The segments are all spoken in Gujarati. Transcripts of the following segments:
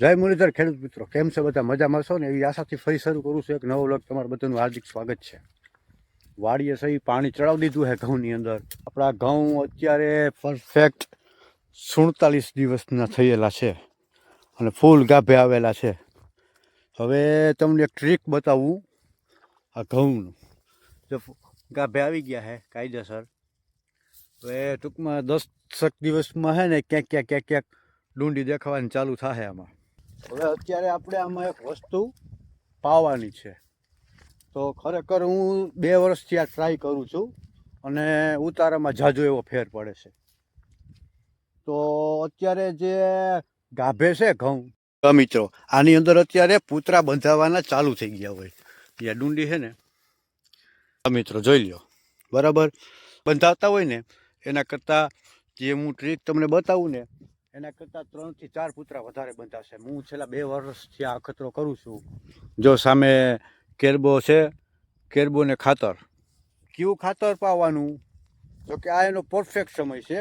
જય મુરલીધર ખેડૂત મિત્રો, કેમ છે બધા? મજામાં છો ને? એવી આશાથી ફરી શરૂ કરું છું એક નવો વ્લોગ. તમારું બધાનું હાર્દિક સ્વાગત છે. વાડીએ સહી પાણી ચડાવી દીધું છે ઘઉંની અંદર. આપણા ઘઉં અત્યારે પરફેક્ટ 47 દિવસના થયેલા છે અને ફૂલ ગાભે આવેલા છે. હવે તમને એક ટ્રીક બતાવું આ ઘઉંનું. જો ગાભે આવી ગયા છે કાયદેસર, તો એ ટૂંકમાં 10 દિવસમાં છે ને ક્યાંક ડુંડી દેખાવાની ચાલુ થશે આમાં. હવે અત્યારે આપણે આમાં એક વસ્તુ પાવાની છે. તો ખરેખર હું 2 વર્ષથી આ ટ્રાય કરું છું અને ઉતારામાં ઝાઝો એવો ફેર પડે છે. તો અત્યારે જે ગાભે છે ઘઉં, મિત્રો આની અંદર અત્યારે પૂતરા બંધાવવાના ચાલુ થઈ ગયા હોય. ત્યાં ડુંડી છે ને મિત્રો જોઈ લ્યો, બરાબર બંધાવતા હોય ને એના કરતાં જે હું ટ્રીક તમને બતાવું ને એના કરતાં 3 થી 4 પૂતરા વધારે બંધાશે. હું છેલ્લા 2 વર્ષથી આ અખતરો કરું છું. જો સામે કેરબો છે, કેરબો ને ખાતર. કયું ખાતર પાવાનું? તો કે આ એનો પરફેક્ટ સમય છે.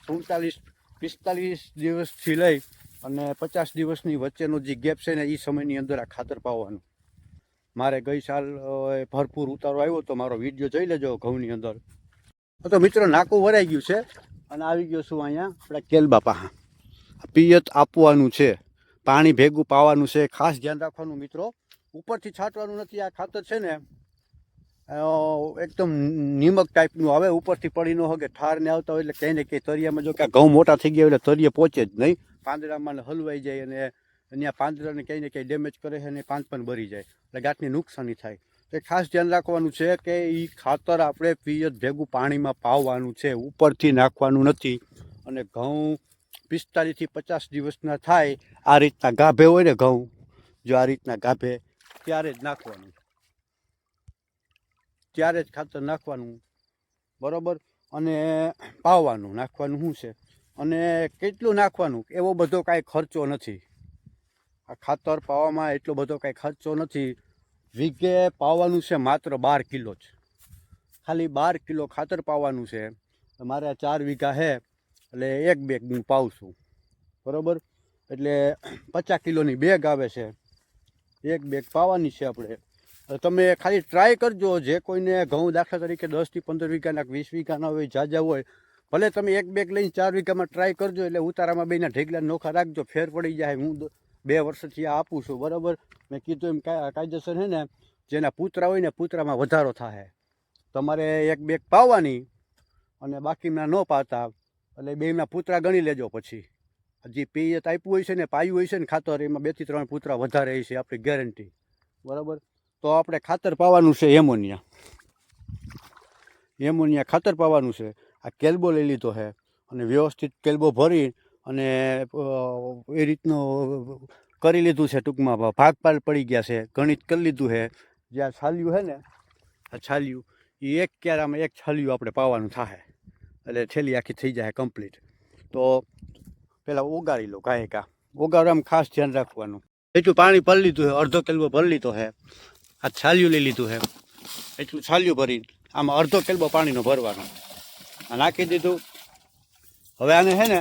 45 દિવસથી લઈ અને 50 દિવસની વચ્ચેનો જે ગેપ છે ને એ સમયની અંદર આ ખાતર પાવાનું. મારે ગઈ સાલ ભરપૂર ઉતારો આવ્યો તો મારો વિડીયો જોઈ લેજો ઘઉંની અંદર. તો મિત્રો નાકું વરાઈ ગયું છે અને આવી ગયો છું અહીંયા આપણા કેલબા પાસે. પિયત આપવાનું છે, પાણી ભેગું પાવાનું છે. ખાસ ધ્યાન રાખવાનું મિત્રો, ઉપરથી છાંટવાનું નથી. આ ખાતર છે ને એકદમ નિમક ટાઈપનું આવે, ઉપરથી પડી ન હોગે. ઠારને આવતા હોય એટલે કંઈ ને કંઈ તરિયામાં, જો કે ઘઉં મોટા થઈ ગયા એટલે તરિયે પહોંચે જ નહીં, પાંદડામાં હલવાઈ જાય અને અહીંયા પાંદડાને કંઈ ને કંઈ ડેમેજ કરે છે અને પાંદ ભરી જાય એટલે ગાંઠની નુકસાની થાય. તો ખાસ ધ્યાન રાખવાનું છે કે એ ખાતર આપણે પિયત ભેગું પાણીમાં પાવાનું છે, ઉપરથી નાખવાનું નથી. અને ઘઉં 45 થી 50 દિવસના થાય આ રીતના ગાભે હોય ને ઘઉં, જો આ રીતના ગાભે, ત્યારે જ નાખવાનું, ત્યારે જ ખાતર નાખવાનું, બરાબર. અને પાવાનું નાખવાનું શું છે અને કેટલું નાખવાનું એવો બધો કાંઈ ખર્ચો નથી. આ ખાતર પાવામાં એટલો બધો કાંઈ ખર્ચો નથી. વીઘે પાવાનું છે માત્ર 12 કિલો જ, ખાલી 12 કિલો ખાતર પાવાનું છે. મારે 4 વીઘા છે એટલે 1 બેગ હું પાઉં છું, બરાબર. એટલે 50 કિલોની બેગ આવે છે, 1 બેગ પાવાની છે આપણે. તમે ખાલી ટ્રાય કરજો. જે કોઈને ઘઉં દાખલા તરીકે 10 થી 15 વીઘાના 20 વીઘાના હોય, ઝાઝા હોય, ભલે તમે 1 બેગ લઈને 4 વીઘામાં ટ્રાય કરજો. એટલે ઉતારામાં બેના ઢેગલા નોખા રાખજો, ફેર પડી જાય. હું 2 વર્ષથી આ આપું છું, બરાબર. મેં કીધું એમ કાયદેસર છે ને, જેના પૂતરા હોય ને પૂતરામાં વધારો થાય. તમારે 1 બેગ પાવાની અને બાકીના ન પાતા એટલે બેના પૂતરા ગણી લેજો. પછી જે પિયત આપ્યું હોય છે ને, પાયું હોય છે ને ખાતર, એમાં 2 થી 3 પૂતરા વધારે છે, આપણી ગેરંટી, બરાબર. તો આપણે ખાતર પાવાનું છે એમોનિયા ખાતર પાવાનું છે. આ કેલ્બો લઈ લીધો છે અને વ્યવસ્થિત કેલ્બો ભરી અને એ રીતનું કરી લીધું છે. ટૂંકમાં ભાગ પડી ગયા છે, ગણિત કરી લીધું છે. જે આ છાલિયું છે ને, આ છાલિયું એ એક ક્યારામાં 1 છાલિયું આપણે પાવાનું થાય એટલે થેલી આખી થઈ જાય કમ્પ્લીટ. તો પહેલાં ઓગાળી લો, ઘા ઓગાળવામાં ખાસ ધ્યાન રાખવાનું. એટલું પાણી ભરી લીધું છે, અડધો કેલ્બો ભરી લીધો છે. આ છાલિયું લઈ લીધું છે, એટલું છાલિયું ભરી આમાં અડધો કેલ્બો પાણીનો ભરવાનો નાખી દીધું. હવે આને છે ને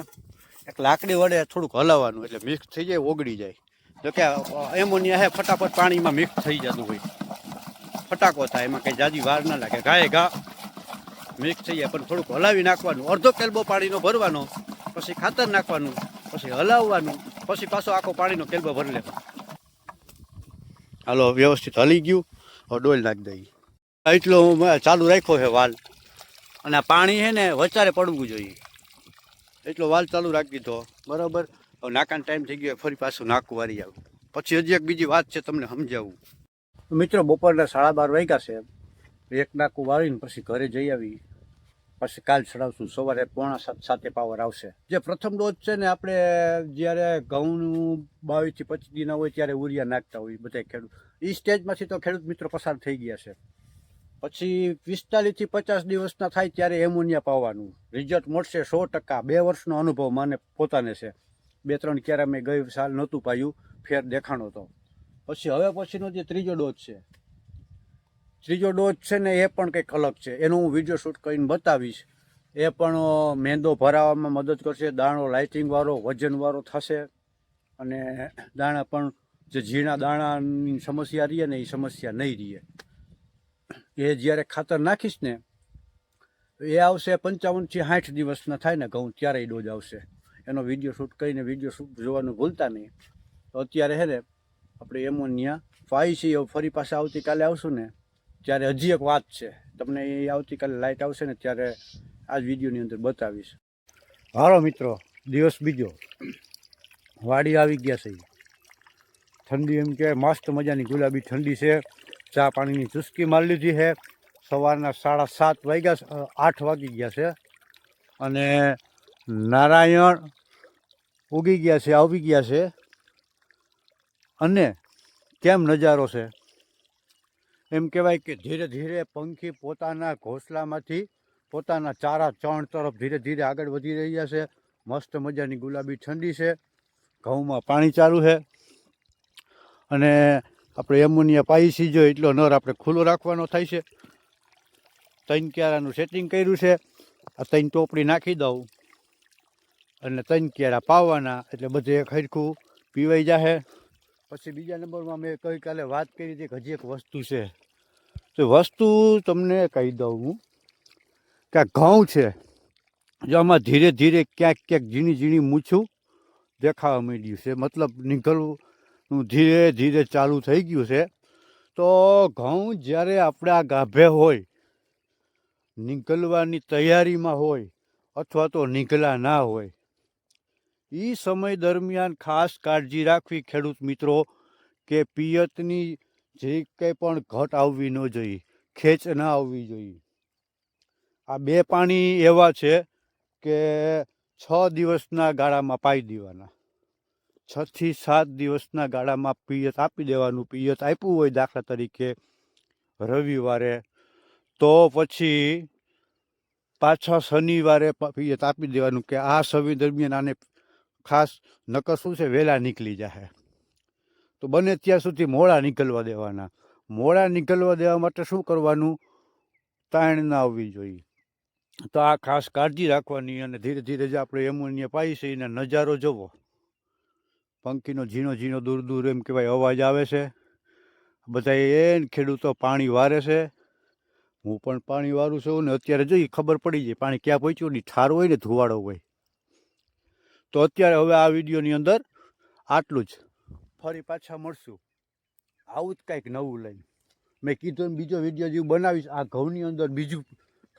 એક લાકડી વડે થોડુંક હલાવવાનું એટલે મિક્સ થઈ જાય, ઓગળી જાય. જોકે એમોનિયા છે ફટાફટ પાણીમાં મિક્સ થઈ જતું હોય, ફટાકો થાય, એમાં કંઈ જાજી વાર ના લાગે, ઘા મિક્સ થઈ જાય. પણ થોડુંક હલાવી નાખવાનું. અડધો કેલ્બો પાણીનો ભરવાનો, પછી ખાતર નાખવાનું, પછી હલાવવાનું, પછી પાછો આખો પાણીનો કેલ્બો ભરી લેવાનો. હાલો વ્યવસ્થિત હલી ગયું. હવે ડોલ નાખી દઈએ. એટલો ચાલુ રાખ્યો છે વાલ, અને આ પાણી છે ને વચારે પડવું જોઈએ એટલો વાલ ચાલુ રાખી દીધો, બરાબર. હવે નાકાનો ટાઈમ થઈ ગયો, ફરી પાછું નાકું વારી આવું. પછી હજી એક બીજી વાત છે તમને સમજાવું. મિત્રો બપોરના 12:30 વાગ્યા છે. 1 નાકું વાળીને પછી ઘરે જઈ આવી, પછી કાલ ચડાવશું. સવારે 6:45 પાવર આવશે. જે પ્રથમ ડોઝ છે ને, આપણે જ્યારે ઘઉંનું 22 થી 25 દિન હોય ત્યારે ઉરિયા નાખતા હોય બધા ખેડૂત. એ સ્ટેજમાંથી તો ખેડૂત મિત્રો પસાર થઈ ગયા છે. પછી 45 થી 50 દિવસના થાય ત્યારે એમોનિયા પાવાનું. રિઝલ્ટ મળશે 100%. 2 વર્ષનો અનુભવ મને પોતાને છે. 2-3 ક્યારે મેં ગઈ સાલ નહોતું પાયું, ફેર દેખાણો તો. પછી હવે પછીનો જે ત્રીજો ડોઝ છે ને, એ પણ કંઈક અલગ છે. એનો હું વિડીયો શૂટ કરીને બતાવીશ. એ પણ મેંદો ભરાવામાં મદદ કરશે, દાણો લાઇટિંગવાળો, વજનવાળો થશે. અને દાણા પણ જે ઝીણા દાણાની સમસ્યા રહીએ ને એ સમસ્યા નહીં રહીએ. એ જ્યારે ખાતર નાખીશ ને એ આવશે 55થી 60 દિવસના થાય ને ઘઉં ત્યારે એ ડોઝ આવશે. એનો વિડીયો શૂટ કરીને વિડીયો શૂટ જોવાનું ભૂલતા નહીં. તો અત્યારે હે ને આપણે એમોનિયા પાઈ છીએ. ફરી પાછા આવતીકાલે આવશું ને ત્યારે હજી એક વાત છે, તમને એ આવતીકાલે લાઇટ આવશે ને ત્યારે આ જ વિડીયોની અંદર બતાવીશ. હાલો મિત્રો, દિવસ બીજો, વાડી આવી ગયા છે. ઠંડી એમ કે મસ્ત મજાની ગુલાબી ઠંડી છે. ચા પાણીની ચુસ્કી મારી લીધી છે. સવારના 7:30 વાગ્યા, 8 વાગી ગયા છે અને નારાયણ ઉગી ગયા છે, આવી ગયા છે. અને કેમ નજારો છે એમ કહેવાય કે ધીરે ધીરે પંખી પોતાના ઘોંસલામાંથી પોતાના ચારા ચણ તરફ ધીરે ધીરે આગળ વધી રહ્યા છે. મસ્ત મજાની ગુલાબી ઠંડી છે. ઘઉંમાં પાણી ચાલુ છે અને આપણે એમોનિયા પાઈ સીજો એટલો નર આપણે ખુલ્લો રાખવાનો થાય છે. 3 ક્યારાનું સેટિંગ કર્યું છે. આ 3 ટોપડી નાખી દઉં અને 3 ક્યારા પાવાના એટલે બધે ખરખું પીવાઈ જશે. પછી બીજા નંબરમાં મેં ગઈકાલે વાત કરી હતી કે હજી એક વસ્તુ છે. તો વસ્તુ તમને કહી દઉં હું કે ઘઉં છે જો આમાં ધીરે ધીરે ક્યાંક ક્યાંક ઝીણી ઝીણી મૂછું દેખાવા માંડ્યું છે, મતલબ નીકળવું ધીરે ધીરે ચાલુ થઈ ગયું છે. તો ઘઉં જ્યારે આપણા ગાભે હોય, નીકળવાની તૈયારીમાં હોય અથવા તો નીકળ્યા ના હોય, એ સમય દરમિયાન ખાસ કાળજી રાખવી ખેડૂત મિત્રો કે પિયતની જે કંઈ પણ ઘટ આવવી ન જોઈએ, ખેંચ ના આવવી જોઈએ. આ 2 પાણી એવા છે કે 6 દિવસના ગાળામાં પાઈ દેવાના. 6 થી 7 દિવસના ગાળામાં પિયત આપી દેવાનું. પિયત આપ્યું હોય દાખલા તરીકે રવિવારે, તો પછી પાછા શનિવારે પિયત આપી દેવાનું કે આ સમય દરમિયાન આને ખાસ નકર શું છે વહેલા નીકળી જાય. તો બને ત્યાં સુધી મોડા નીકળવા દેવાના. મોડા નીકળવા દેવા માટે શું કરવાનું, તાણ ના આવવી જોઈએ. તો આ ખાસ કાળજી રાખવાની. અને ધીરે ધીરે જે આપણે એમોનિયા પાઈ છે એના નજારો જોવો. પંખીનો ઝીણો ઝીણો દૂર દૂર એમ કહેવાય અવાજ આવે છે. બધા એને ખેડૂતો પાણી વારે છે. હું પણ પાણી વારું છું ને અત્યારે જોઈ ખબર પડી જાય પાણી ક્યાં પહોંચ્યું. નહીં ઠાર હોય ને ધુવાડો હોય. તો અત્યારે હવે આ વિડીયોની અંદર આટલું જ. ફરી પાછા મળશું આવું જ કંઈક નવું લઈને. મેં કીધું એમ બીજો વિડીયો જેવું બનાવીશ. આ ઘઉંની અંદર બીજું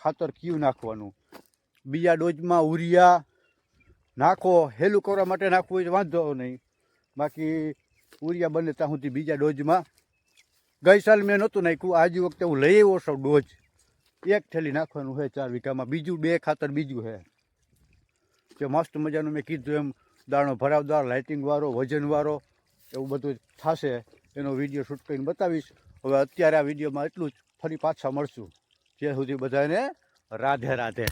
ખાતર કયું નાખવાનું, બીજા ડોઝમાં ઉરિયા નાખો, હેલું કરવા માટે નાખવું હોય તો વાંધો નહીં. બાકી ઉરિયા બને ત્યાં સુધી બીજા ડોઝમાં. ગઈ સાલ મેં નહોતું નાખ્યું, આજ વખતે હું લઈ આવ્યો છું ડોઝ. 1 થેલી નાખવાનું છે 4 વીઘામાં. બીજું 2 ખાતર બીજું છે જે મસ્ત મજાનું મેં કીધું એમ દાણો ભરાવદાર, લાઇટિંગવાળો, વજનવાળો એવું બધું થશે. એનો વિડીયો શૂટ કરીને બતાવીશ. હવે અત્યારે આ વિડીયોમાં એટલું જ. ફરી પાછા મળશું. ત્યાં સુધી બધાને રાધે રાધે.